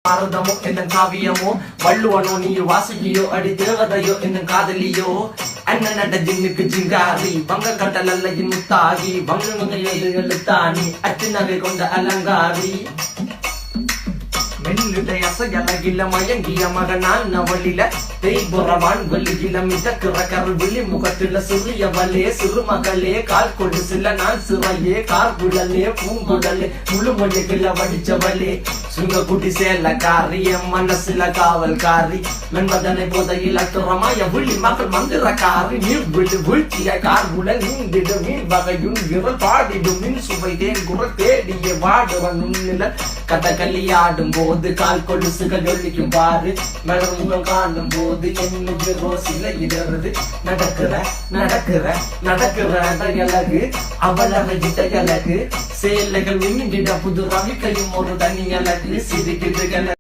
பாரதமோ என்ன காவியமோ வள்ளுவனோ நீ வாசுகியோ அடி தேவதையோ என்ன காதலியோ அண்ணன் நட ஜின்னுக்கு ஜிங்காரி வங்க கட்டலல்ல முத்தாகி வங்க எழுத்தாணி அச்சு நகை கொண்ட அலங்காரி மெல்லுடைய அசையலகில மயங்கிய மகனான் நவலில தேய்புறவான் வெளியில மிதக்கிற கருவிழி முகத்தில சிறியவளே சிறுமகளே கால் கொடு சில நான் சிறையே கார்குழலே பூங்குடலே முழுமொழிகள வடிச்சவளே சுங்க குட்டி சேலக்காரி என் மனசுல காவல்காரி மென்பதனை போதையில் அத்துறமாய விழி மக்கள் மந்திரக்காரி நீர் விழு வீழ்ச்சிய கார்குழல் நீந்திடு மீன் வகையுன் விரல் பாடிடும் மின் சுவை தேன் குரல் தேடிய வாடுவன் உன்னில கதகளியாடும் போது கால் கொலுசுகள் ஒழிக்கும் பாரு மலர் முகம் காணும் போது என்னுடைய ரோசில இடறது நடக்கிற நடக்கிற நடக்கிற அழகு அவளகிட்ட அழகு சேலைகள் மின்னிட புது ரவிக்கையும் ஒரு தனி அழகு சிரிக்குது